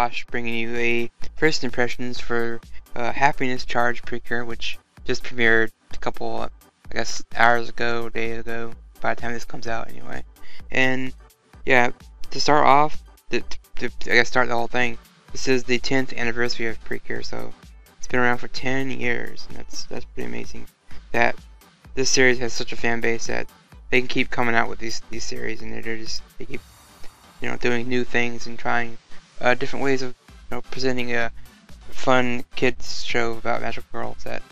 Josh, bringing you a first impressions for Happiness Charge Precure, which just premiered a couple, I guess, hours ago, days ago, by the time this comes out anyway. And yeah, to start off, I guess start the whole thing, this is the 10th anniversary of Precure, so it's been around for 10 years, and that's pretty amazing that this series has such a fan base that they can keep coming out with these series, and they keep doing new things and trying different ways of presenting a fun kids show about magical girls that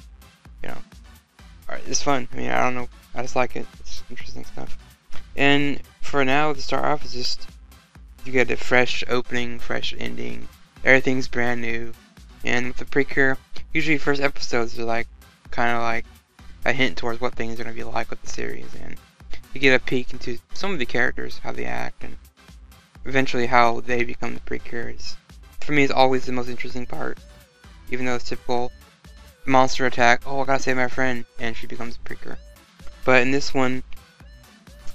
it's fun. I mean, I don't know, I just like it. It's interesting stuff. And for now, to start off, is just you get a fresh opening, fresh ending. Everything's brand new. And with the Precure, usually first episodes are kind of like a hint towards what things are going to be like with the series, and you get a peek into some of the characters, how they act, and eventually how they become the Precures. For me, it's always the most interesting part, even though it's typical monster attack, oh, I gotta save my friend, and she becomes a Precure. But in this one,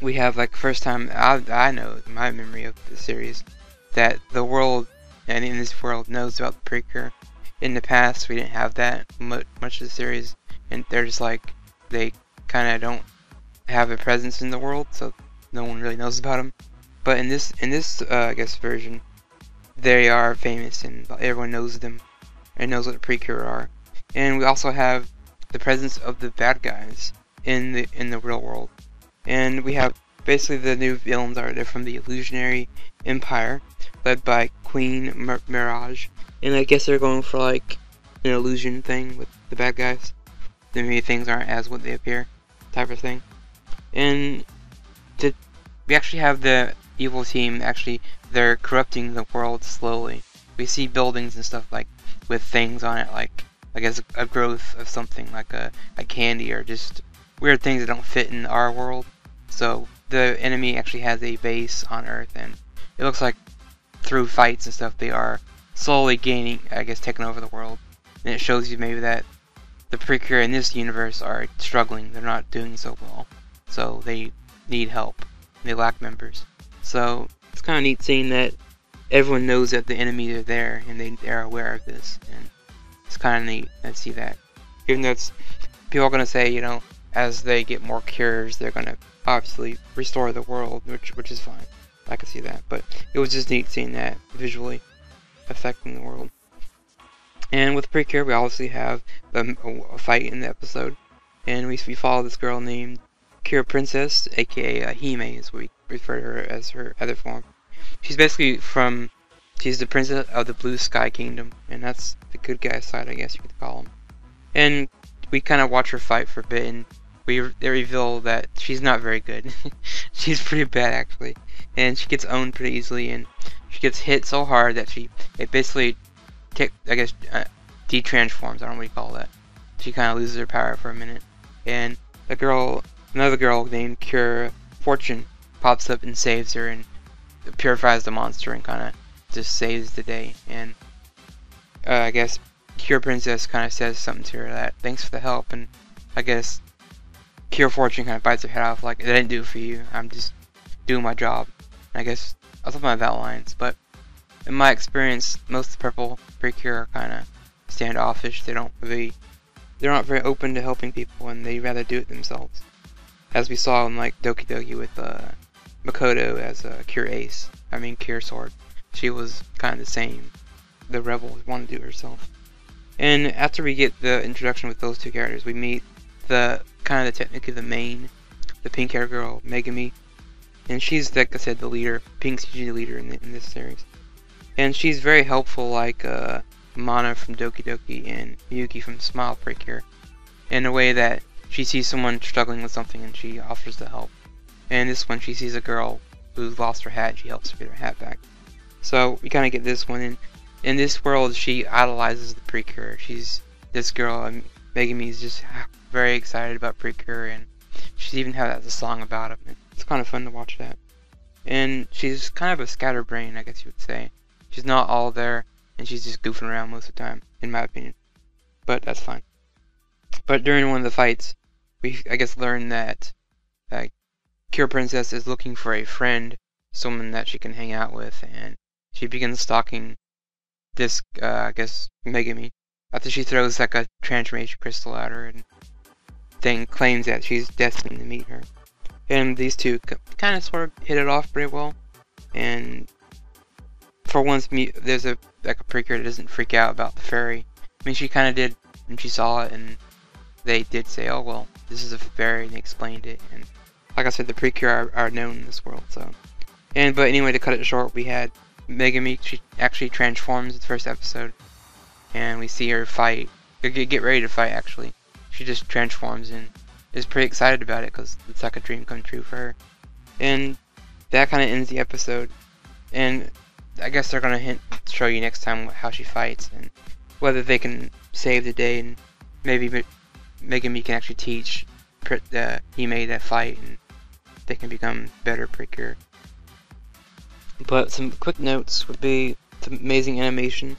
we have first time I know in my memory of the series that the world, and in this world, knows about the Precure. In the past, we didn't have that much of the series, and they're just they kind of don't have a presence in the world, so no one really knows about them. But in this I guess version, they are famous and everyone knows them and knows what the Precure are. And we also have the presence of the bad guys in the real world. And we have basically the new villains they're from the Illusionary Empire, led by Queen Mirage. And I guess they're going for an illusion thing with the bad guys. Maybe things aren't as what they appear, type of thing. And we actually have the evil team, they're corrupting the world slowly. We see buildings and stuff with things on it, I guess a growth of something, like a candy, or just weird things that don't fit in our world. So the enemy actually has a base on Earth, and it looks like through fights and stuff they are slowly gaining, I guess, taking over the world. And it shows you maybe that the Precure in this universe are struggling, they're not doing so well. So they need help, they lack members. So it's kind of neat seeing that everyone knows that the enemy are there, and they're aware of this, and it's kind of neat to see that. Even though people are going to say, as they get more cures, they're going to obviously restore the world, which is fine. I can see that, but it was just neat seeing that visually affecting the world. And with Precure, we obviously have a fight in the episode, and we follow this girl named Cure Princess, aka Hime, is what we refer to her as her other form. She's basically she's the princess of the Blue Sky Kingdom, and that's the good guy side, I guess you could call him. And we kind of watch her fight for a bit, and they reveal that she's not very good. She's pretty bad, actually, and she gets owned pretty easily, and she gets hit so hard that it basically de-transforms, I don't know what you call that. She kind of loses her power for a minute, and another girl named Cure Fortune pops up and saves her and purifies the monster and kind of just saves the day. And I guess Cure Princess kind of says something to her that thanks for the help, and I guess Cure Fortune kind of bites her head off I didn't do it for you, I'm just doing my job. And I guess something like that lines. But in my experience, most of the purple Precure are kind of standoffish. They're not very open to helping people, and they rather do it themselves. As we saw in Doki Doki with Makoto as Cure Sword. She was kind of the same. The rebel wanted to do it herself. And after we get the introduction with those two characters, we meet technically the main, the pink hair girl, Megami. And she's, like I said, the leader. Pink's usually the leader in this series. And she's very helpful, like Mana from Doki Doki and Miyuki from Smile Precure, in a way that she sees someone struggling with something and she offers to help. And this one, she sees a girl who's lost her hat and she helps her get her hat back. So we kind of get this one. In this world, she idolizes the Precure. She's this girl, Megami, is just very excited about Precure, and she's even had a song about him. It's kind of fun to watch that. And she's kind of a scatterbrain, I guess you would say. She's not all there, and she's just goofing around most of the time, in my opinion. But that's fine. But during one of the fights, we, I guess, learn that Cure Princess is looking for a friend, someone that she can hang out with, and she begins stalking this, I guess, Megami, after she throws like a transformation crystal at her and then claims that she's destined to meet her. And these two kind of sort of hit it off pretty well. And for once, there's a Precure that doesn't freak out about the fairy. I mean, she kind of did when she saw it, and they did say, "Oh well, this is a fairy," and they explained it. And like I said, the Precure are known in this world. So, but anyway, to cut it short, we had Megami. She actually transforms in the first episode, and we see her fight. Get ready to fight. Actually, she just transforms and is pretty excited about it because it's like a dream come true for her. And that kind of ends the episode. And I guess they're gonna show you next time how she fights and whether they can save the day, and maybe Megami can actually teach Hime that fight, and they can become better Precure. But some quick notes would be the amazing animation,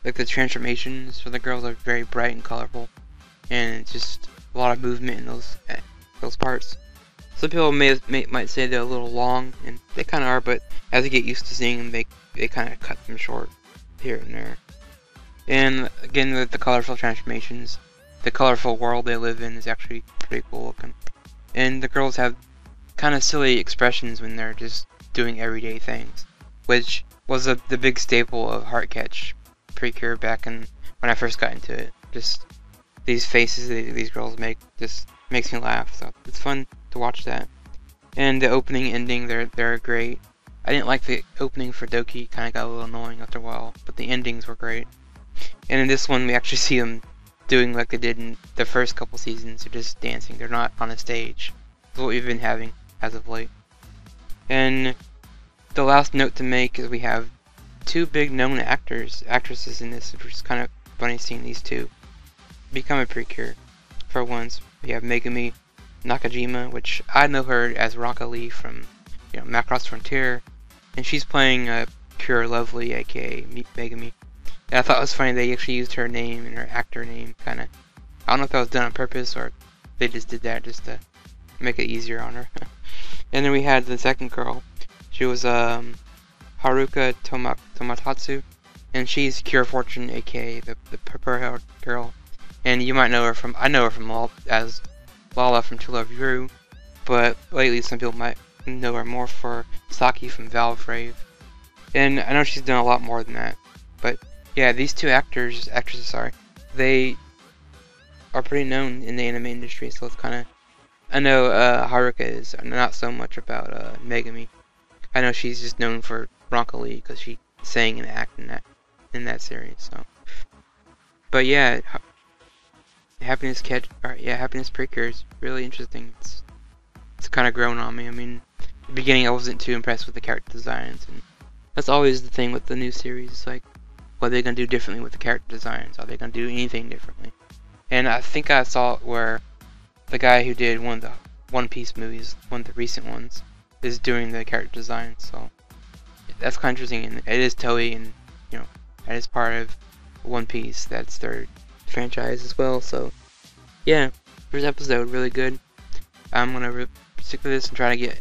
like the transformations for the girls are very bright and colorful, and it's just a lot of movement in those parts. Some people might say they're a little long, and they kind of are, but as you get used to seeing them, they kind of cut them short here and there. And again, the colorful transformations, the colorful world they live in is actually pretty cool looking. And the girls have kind of silly expressions when they're just doing everyday things, which was the big staple of Heartcatch Precure back when I first got into it. Just these faces these girls make just makes me laugh, so it's fun to watch that. And the opening, ending, they're great. I didn't like the opening for Doki, kind of got a little annoying after a while, but the endings were great. And in this one, we actually see them doing like they did in the first couple seasons. They're just dancing. They're not on a stage. That's what we've been having as of late. And the last note to make is we have two big known actresses in this, which is kind of funny seeing these two become a Precure. For once, we have Megami Nakajima, which I know her as Rocket Lee from Macross Frontier, and she's playing Pure Lovely, aka Megami. And I thought it was funny they actually used her name and her actor name, kind of. I don't know if that was done on purpose or they just did that just to make it easier on her. And then we had the second girl. She was Haruka Tomatatsu, and she's Cure Fortune, aka the purple-haired girl. And you might know her from, I know her from as Lala from To Love You, but lately some people might know her more for Saki from Valve Rave. And I know she's done a lot more than that. But yeah, these two actresses, they are pretty known in the anime industry, so it's kind of, I know Haruka is not so much about Megami. I know she's just known for Rocket Lee because she sang and acted in that series. So, but yeah, Happiness Precure is really interesting. It's kind of grown on me. I mean, in the beginning I wasn't too impressed with the character designs, and that's always the thing with the new series. It's like, what are they gonna do differently with the character designs? Are they gonna do anything differently? And I think I saw it where the guy who did one of the One Piece movies, one of the recent ones, is doing the character design. So that's kind of interesting, and it is Toei, and that is part of One Piece. That's their franchise as well. So yeah, first episode really good. I'm gonna stick with this and try to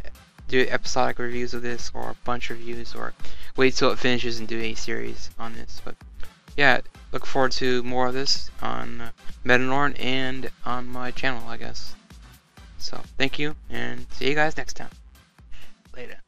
do episodic reviews of this, or a bunch of reviews, or wait till it finishes and do a series on this. But yeah, look forward to more of this on Metanorn and on my channel, I guess. So thank you, and see you guys next time. Later.